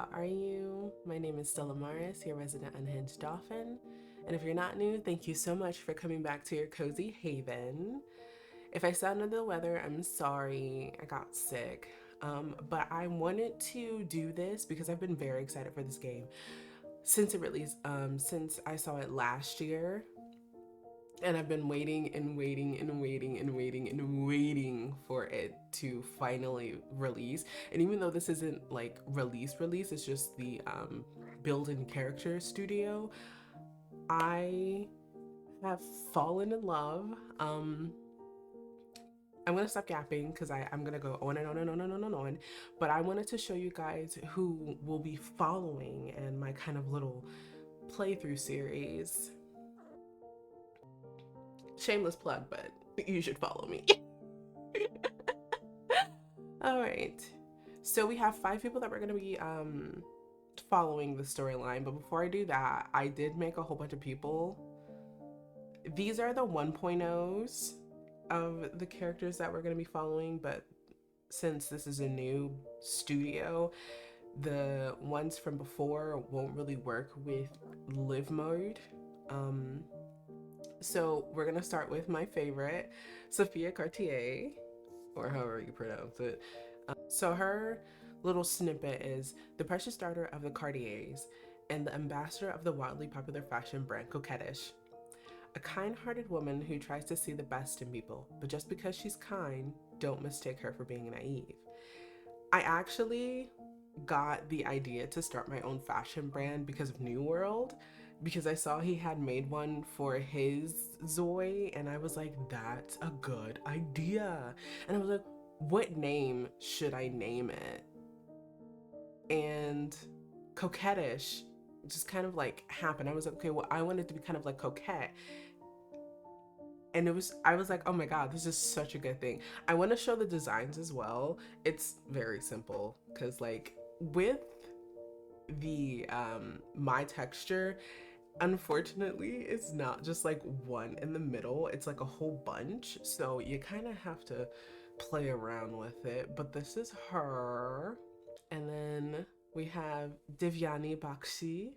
how are you? My name is Stella Maris, your resident unhinged dolphin. And if you're not new, thank you so much for coming back to your cozy haven. If I sound under the weather, I'm sorry. I got sick. But I wanted to do this because I've been very excited for this game since it released, since I saw it last year. And I've been waiting and waiting and waiting and waiting and waiting for it to finally release. And even though this isn't like release, it's just the build and character studio, I have fallen in love. I'm gonna stop yapping because I'm gonna go on and on and on and on and on. But I wanted to show you guys who will be following and my kind of little playthrough series. Shameless plug, but you should follow me. All right. So we have 5 people that we're going to be following the storyline. But before I do that, I did make a whole bunch of people. These are the 1.0s of the characters that we're going to be following. But since this is a new studio, the ones from before won't really work with live mode. So we're going to start with my favorite, Sophia Cartier, or however you pronounce it. So her little snippet is the precious daughter of the Cartiers and the ambassador of the wildly popular fashion brand Coquettish. A kind-hearted woman who tries to see the best in people, but just because she's kind, don't mistake her for being naive. I actually got the idea to start my own fashion brand because of New World, because I saw he had made one for his InZOI, and I was like, that's a good idea. And I was like, what name should I name it? And Coquettish just kind of like happened. I was like, okay, well, I wanted to be kind of like coquette. And I was like, oh my God, this is such a good thing. I want to show the designs as well. It's very simple because like with the my texture, unfortunately, it's not just like one in the middle, it's like a whole bunch. So you kind of have to play around with it. But this is her. And then we have Divyani Bakshi.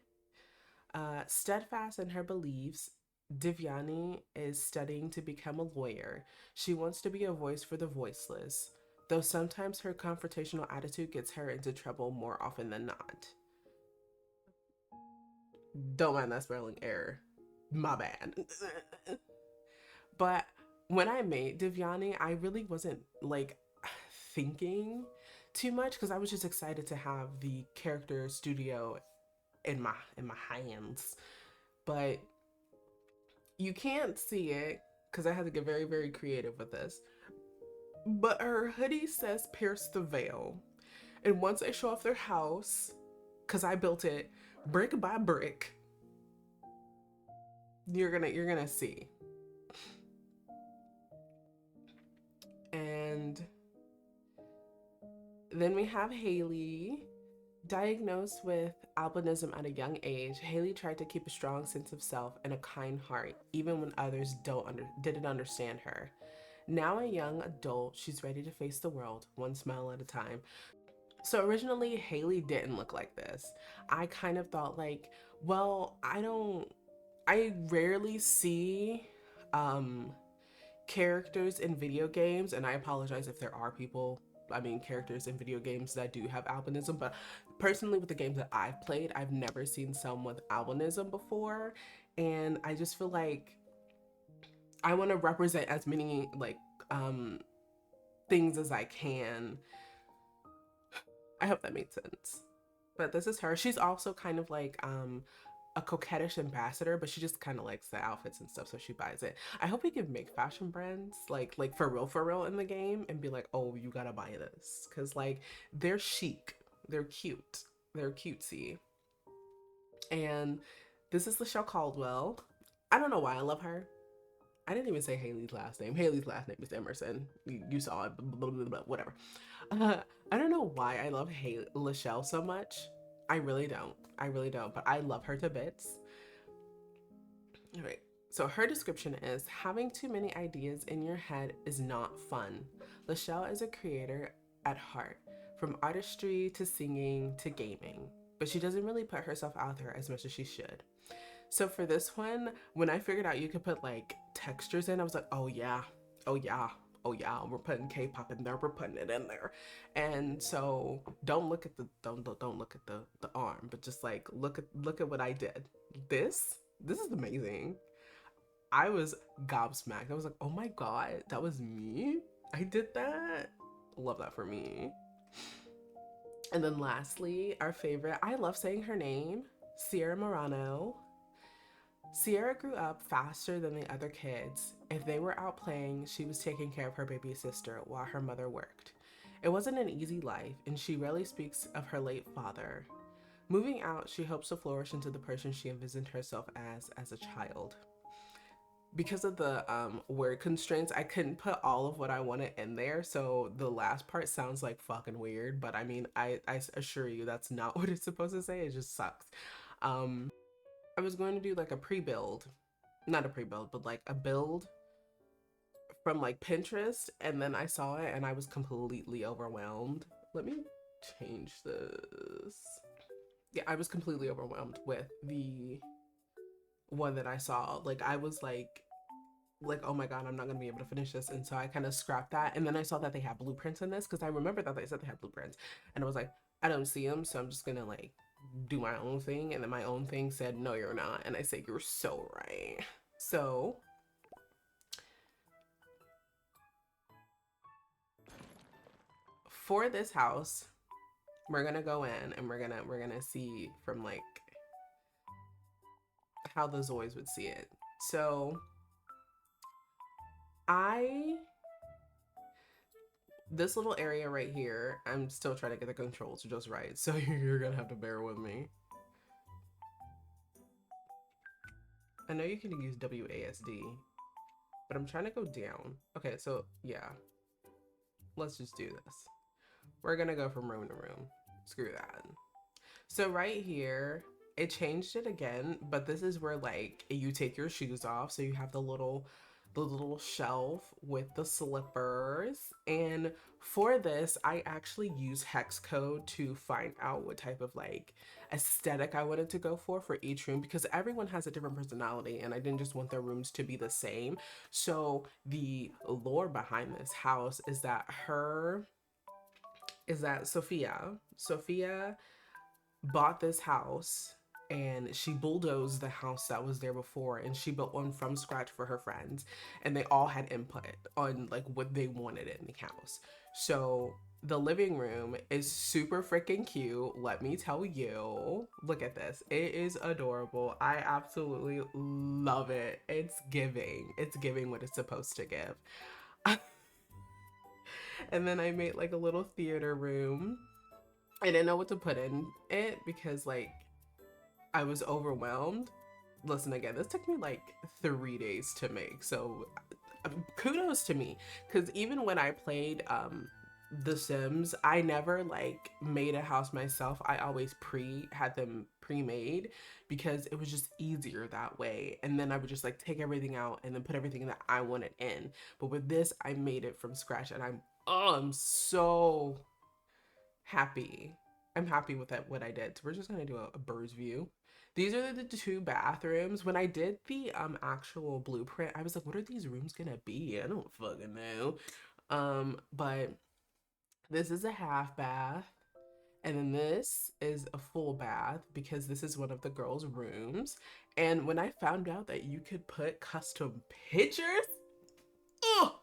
Steadfast in her beliefs, Divyani is studying to become a lawyer. She wants to be a voice for the voiceless, though sometimes her confrontational attitude gets her into trouble more often than not. Don't mind that spelling error. My bad. But when I made Divyani, I really wasn't like thinking too much because I was just excited to have the character studio in my hands. But you can't see it because I had to get very, very creative with this. But her hoodie says Pierce the Veil. And once I show off their house, because I built it brick by brick, you're gonna see. And then we have Haley. Diagnosed with albinism at a young age, Haley tried to keep a strong sense of self and a kind heart, even when others didn't understand her. Now a young adult, she's ready to face the world, one smile at a time. So originally, Haley didn't look like this. I kind of thought like, well, I rarely see um, characters in video games, and I apologize if there are people, I mean, characters in video games that do have albinism, but personally, with the games that I've played, I've never seen someone with albinism before, and I just feel like I want to represent as many like things as I can. I hope that made sense. But this is her. She's also kind of like a coquettish ambassador, but she just kind of likes the outfits and stuff, so she buys it. I hope we can make fashion brands like for real in the game and be like, oh, you gotta buy this, because like they're chic, they're cute, they're cutesy. And this is Lachelle Caldwell. I don't know why I love her. I didn't even say Haley's last name. Haley's last name is Emerson. You saw it, blah, blah, blah, whatever. Uh, I don't know why I love Lachelle so much. I really don't. I really don't. But I love her to bits. All right. So her description is having too many ideas in your head is not fun. Lachelle is a creator at heart. from artistry to singing to gaming, but she doesn't really put herself out there as much as she should. So for this one, when I figured out you could put like textures in, I was like, oh yeah, oh yeah, oh yeah, we're putting K-pop in there, we're putting it in there. And so don't look at the arm, but just like look at what I did. This is amazing. I was gobsmacked. I was like, oh my god, that was me. I did that. Love that for me. And then lastly, our favorite, I love saying her name, Sierra Morano. Sierra grew up faster than the other kids. If they were out playing, she was taking care of her baby sister while her mother worked. It wasn't an easy life, and she rarely speaks of her late father. Moving out, she hopes to flourish into the person she envisioned herself as a child. Because of the word constraints, I couldn't put all of what I wanted in there. So the last part sounds like fucking weird, but I mean, I assure you that's not what it's supposed to say. It just sucks. I was going to do like a pre-build, not a pre-build, but like a build from like Pinterest, and then I saw it and I was completely overwhelmed. Let me change this. Yeah, I was completely overwhelmed with the one that I saw. Like I was like, oh my god, I'm not gonna be able to finish this. And so I kind of scrapped that. And then I saw that they have blueprints in this because I remember that they said they had blueprints. And I was like, I don't see them, so I'm just gonna like do my own thing. And then my own thing said, no, you're not. And I said, you're so right. So for this house, we're gonna go in and we're gonna see from like how the Zois would see it. So I this little area right here, I'm still trying to get the controls just right, so you're gonna have to bear with me. I know you can use WASD, but I'm trying to go down. Okay, so yeah, let's just do this. We're gonna go from room to room. Screw that. So right here, it changed it again, but this is where like you take your shoes off, so you have the little shelf with the slippers. And for this, I actually use hex code to find out what type of like aesthetic I wanted to go for each room, because everyone has a different personality and I didn't just want their rooms to be the same. So the lore behind this house is that Sophia bought this house and she bulldozed the house that was there before and she built one from scratch for her friends, and they all had input on like what they wanted in the house. So the living room is super freaking cute, let me tell you. Look at this, it is adorable. I absolutely love it. It's giving what it's supposed to give. And then I made like a little theater room. I didn't know what to put in it because like I was overwhelmed. Listen, again, this took me like 3 days to make. So kudos to me. Because even when I played The Sims, I never like made a house myself. I always had them pre-made because it was just easier that way. And then I would just like take everything out and then put everything that I wanted in. But with this, I made it from scratch, and I'm so happy. I'm happy with that, what I did. So we're just gonna do a bird's view. These are the two bathrooms. When I did the actual blueprint, I was like, what are these rooms gonna be? I don't fucking know. But this is a half bath. And then this is a full bath because this is one of the girls' rooms. And when I found out that you could put custom pictures, ugh,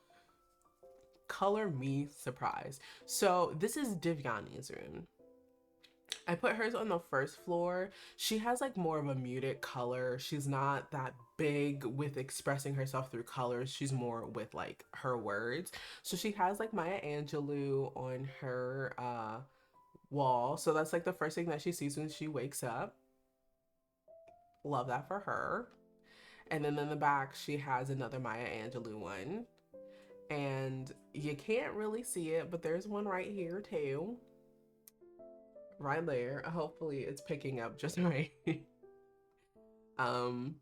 color me surprised. So this is Divyani's room. I put hers on the first floor. She has like more of a muted color. She's not that big with expressing herself through colors. She's more with like her words. So she has like Maya Angelou on her wall. So that's like the first thing that she sees when she wakes up. Love that for her. And then in the back, she has another Maya Angelou one. And you can't really see it, but there's one right here too. Right there. Hopefully it's picking up just right. um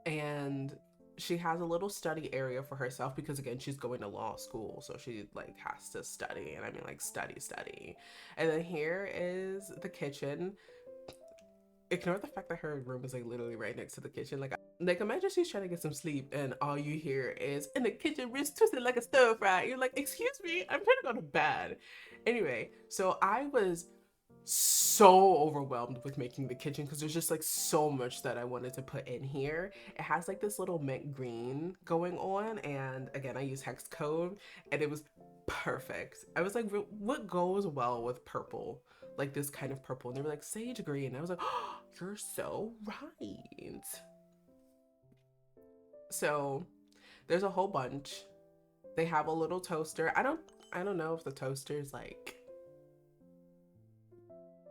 and She has a little study area for herself because again she's going to law school, so she like has to study, and I mean like study. And then here is the kitchen. Ignore the fact that her room is like literally right next to the kitchen. Like imagine she's trying to get some sleep and all you hear is in the kitchen wrist twisted like a stir fry. You're like, excuse me, I'm trying to go to bed. Anyway, so I was so overwhelmed with making the kitchen because there's just like so much that I wanted to put in here. It has like this little mint green going on, and again I use hex code, and it was perfect. I was like, what goes well with purple, like this kind of purple? And they were like sage green. I was like, oh, you're so right. So there's a whole bunch. They have a little toaster. I don't know if the toaster is like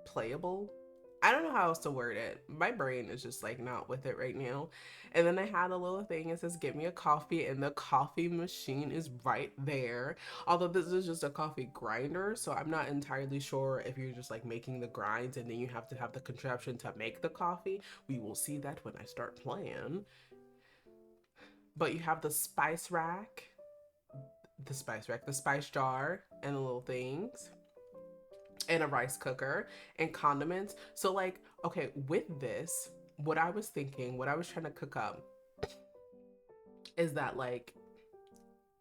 playable. I don't know how else to word it. My brain is just like not with it right now. And then I had a little thing that says get me a coffee, and the coffee machine is right there. Although this is just a coffee grinder, so I'm not entirely sure if you're just like making the grinds and then you have to have the contraption to make the coffee. We will see that when I start playing. But you have the spice jar, and the little things, and a rice cooker, and condiments. So like, okay, with this, what I was thinking, what I was trying to cook up is that like,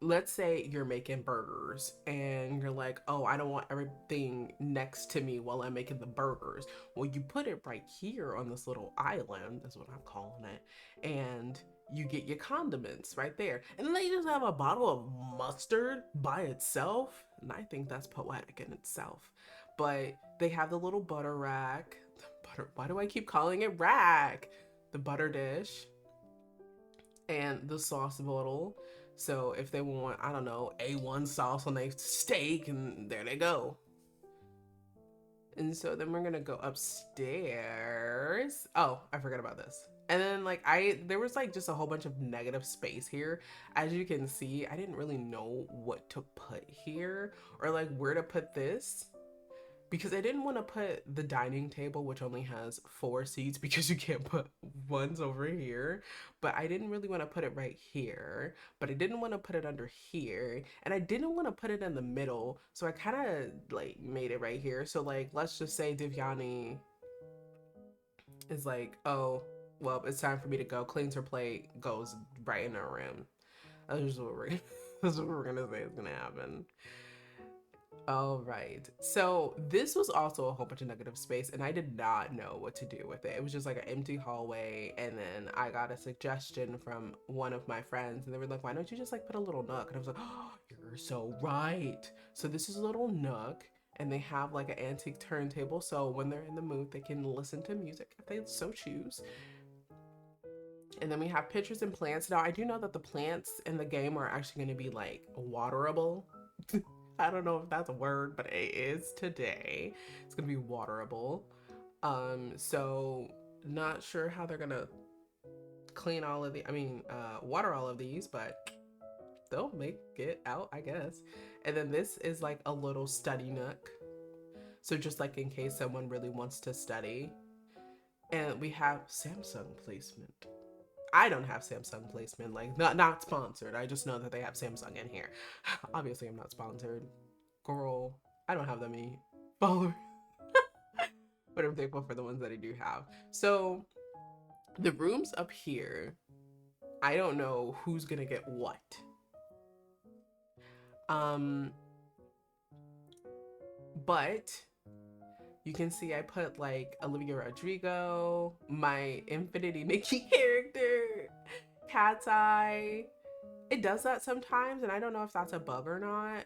let's say you're making burgers and you're like, oh, I don't want everything next to me while I'm making the burgers. Well, you put it right here on this little island, that's what I'm calling it, and you get your condiments right there. And then they just have a bottle of mustard by itself. And I think that's poetic in itself. But they have the little butter rack. Why do I keep calling it rack? The butter dish and the sauce bottle. So if they want, I don't know, A1 sauce on their steak, and there they go. And so then we're gonna go upstairs. Oh, I forgot about this. And then like there was like just a whole bunch of negative space here. As you can see, I didn't really know what to put here or like where to put this, because I didn't want to put the dining table, which only has 4 seats, because you can't put ones over here. But I didn't really want to put it right here, but I didn't want to put it under here, and I didn't want to put it in the middle. So I kind of like made it right here. So like, let's just say Divyani is like, oh, well, it's time for me to go. Cleans her plate, goes right in her room. That's just what we're, that's what we're gonna say is gonna happen. All right. So this was also a whole bunch of negative space, and I did not know what to do with it. It was just like an empty hallway, and then I got a suggestion from one of my friends, and they were like, "Why don't you just like put a little nook?" And I was like, "Oh, you're so right." So this is a little nook, and they have like an antique turntable, so when they're in the mood, they can listen to music if they so choose. And then we have pictures and plants. Now I do know that the plants in the game are actually going to be like waterable. I don't know if that's a word, but it is today. It's gonna be waterable. So not sure how they're gonna clean all of the, water all of these, but they'll make it out, I guess. And then this is like a little study nook. So just like in case someone really wants to study. And we have Samsung placement. I don't have Samsung placement, like not sponsored. I just know that they have Samsung in here. Obviously, I'm not sponsored. Girl, I don't have that many followers, but I'm thankful for the ones that I do have. So the rooms up here, I don't know who's gonna get what. But you can see I put like Olivia Rodrigo, my Infinity Nikki character, Cat's Eye. It does that sometimes, and I don't know if that's a bug or not.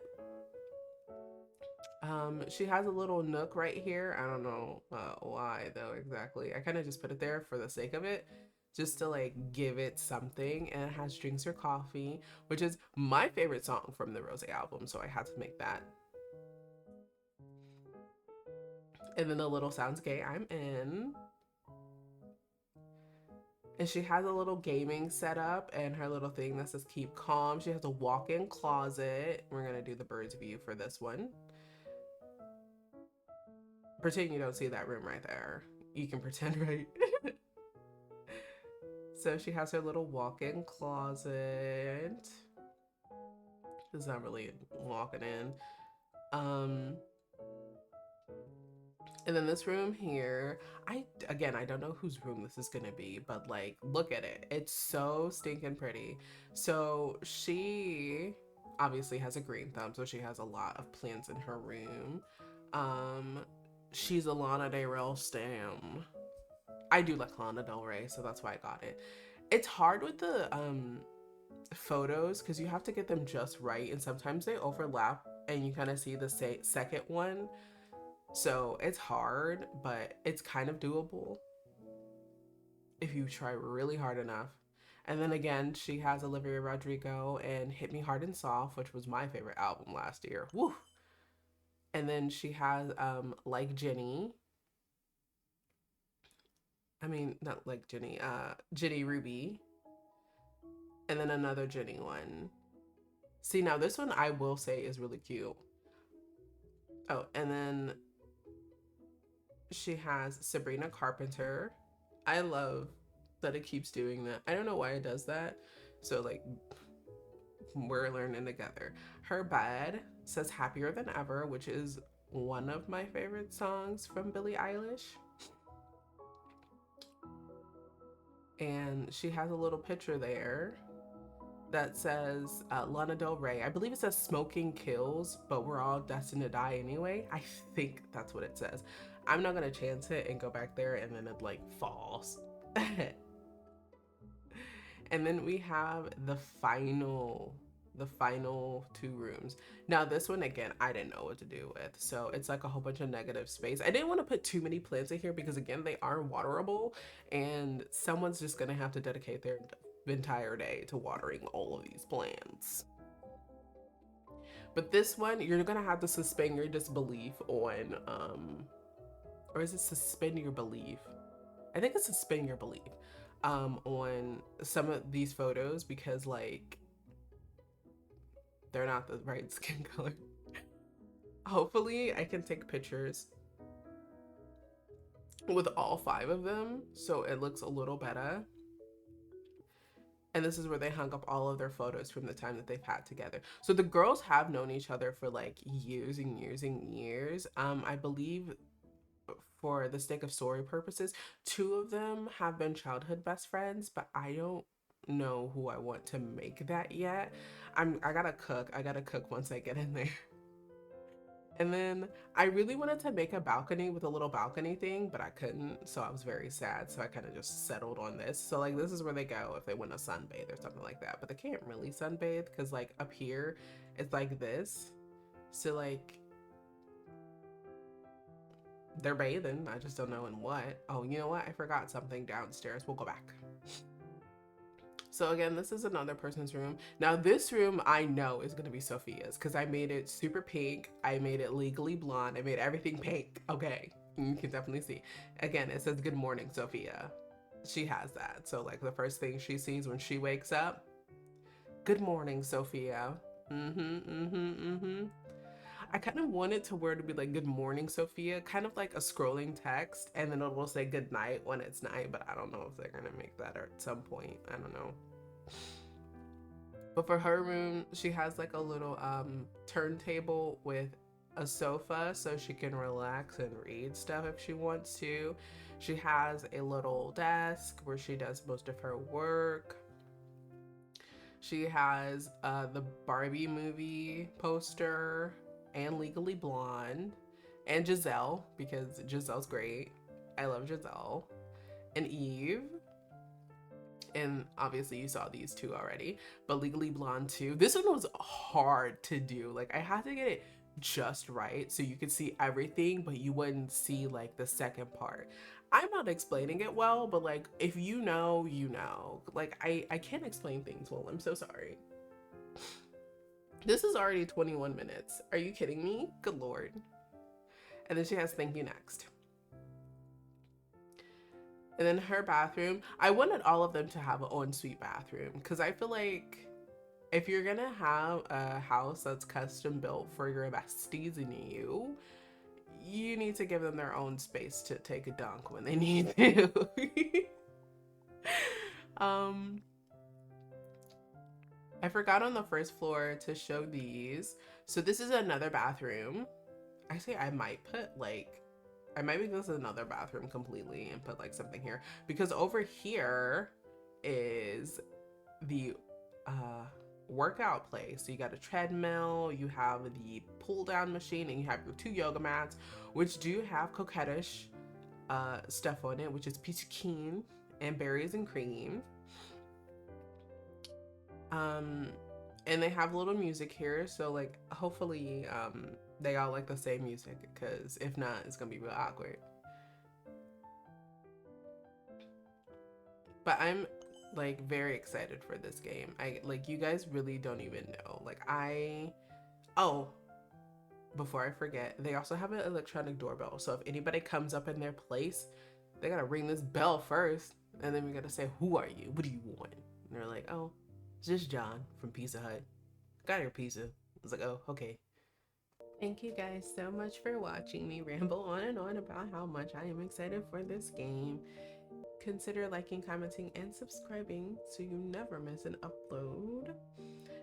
She has a little nook right here. I don't know why though exactly. I kind of just put it there for the sake of it, just to like give it something. And it has drinks or coffee, which is my favorite song from the Rose album, so I had to make that. And then the little sounds gay I'm in. And she has a little gaming setup and her little thing that says keep calm. She has a walk-in closet. We're gonna do the bird's view for this one. Pretend you don't see that room right there. You can pretend, right? So she has her little walk-in closet. It's not really walking in. Um, and then this room here, I don't know whose room this is gonna be, but like, look at it. It's so stinking pretty. So she obviously has a green thumb, so she has a lot of plants in her room. Um, she's a Lana Del Rey stan. I do like Lana Del Rey, so that's why I got it. It's hard with the photos because you have to get them just right, and sometimes they overlap, and you kind of see the second one. So it's hard, but it's kind of doable if you try really hard enough. And then again, she has Olivia Rodrigo and Hit Me Hard and Soft, which was my favorite album last year. Woo! And then she has Like Jenny. I mean, not like Jenny, Jenny Ruby. And then another Jenny one. See, now this one I will say is really cute. Oh, and then she has Sabrina Carpenter. I love that it keeps doing that. I don't know why it does that. So like we're learning together. Her Bed says Happier Than Ever, which is one of my favorite songs from Billie Eilish. And she has a little picture there that says Lana Del Rey. I believe it says Smoking Kills, but we're all destined to die anyway. I think that's what it says. I'm not gonna chance it and go back there and then it like falls. And then we have the final two rooms. Now this one, again, I didn't know what to do with. So it's like a whole bunch of negative space. I didn't want to put too many plants in here because again, they are waterable and someone's just gonna have to dedicate their entire day to watering all of these plants. But this one, you're gonna have to suspend your disbelief on, or is it suspend your belief? I think it's suspend your belief on some of these photos because like they're not the right skin color. Hopefully I can take pictures with all 5 of them so it looks a little better. And this is where they hung up all of their photos from the time that they've had together. So the girls have known each other for like years and years and years. I believe for the sake of story purposes, 2 of them have been childhood best friends, but I don't know who I want to make that yet. I gotta cook once I get in there. And then I really wanted to make a balcony with a little balcony thing, but I couldn't, so I was very sad. So I kind of just settled on this. So like this is where they go if they want to sunbathe or something like that, but they can't really sunbathe because like up here it's like this. So like they're bathing, I just don't know in what. Oh, you know what? I forgot something downstairs. We'll go back. So again, this is another person's room. Now this room I know is gonna be Sophia's because I made it super pink. I made it legally blonde. I made everything pink. Okay, you can definitely see. Again, it says good morning, Sophia. She has that. So like the first thing she sees when she wakes up, good morning, Sophia. I kind of wanted to where to be like good morning, Sophia, kind of like a scrolling text, and then it will say good night when it's night, but I don't know if they're gonna make that at some point. I don't know. But for her room, she has like a little turntable with a sofa so she can relax and read stuff if she wants to. She has a little desk where she does most of her work. She has the Barbie movie poster and Legally Blonde and Giselle because Giselle's great. I love Giselle. And Eve. And obviously you saw these 2 already, but Legally Blonde 2. This one was hard to do. Like I had to get it just right so you could see everything, but you wouldn't see like the second part. I'm not explaining it well, but like if you know, you know. Like I can't explain things well. I'm so sorry. This is already 21 minutes. Are you kidding me? Good Lord. And then she has thank you next. And then her bathroom, I wanted all of them to have an ensuite bathroom because I feel like if you're gonna have a house that's custom built for your besties and you need to give them their own space to take a dunk when they need to. um, I forgot on the first floor to show these. So this is another bathroom. Actually, I might make this another bathroom completely and put like something here, because over here is the uh workout place. So you got a treadmill, you have the pull down machine, and you have your 2 yoga mats, which do have coquettish stuff on it, which is peach keen and berries and cream. Um, and they have a little music here, so like hopefully they all like the same music, because if not, it's gonna be real awkward. But I'm like very excited for this game. I like, you guys really don't even know. Like I oh, before I forget, they also have an electronic doorbell. So if anybody comes up in their place, they gotta ring this bell first, and then we gotta say, "Who are you? What do you want?" And they're like, "Oh, it's just John from Pizza Hut. Got your pizza." I was like, "Oh, okay." Thank you guys so much for watching me ramble on and on about how much I am excited for this game. Consider liking, commenting, and subscribing so you never miss an upload.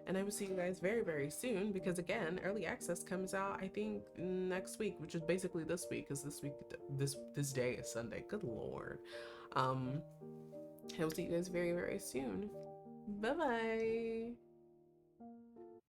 And I will see you guys very, very soon, because again, early access comes out I think next week, which is basically this week, because this day is Sunday. Good lord. I will see you guys very, very soon. Bye bye.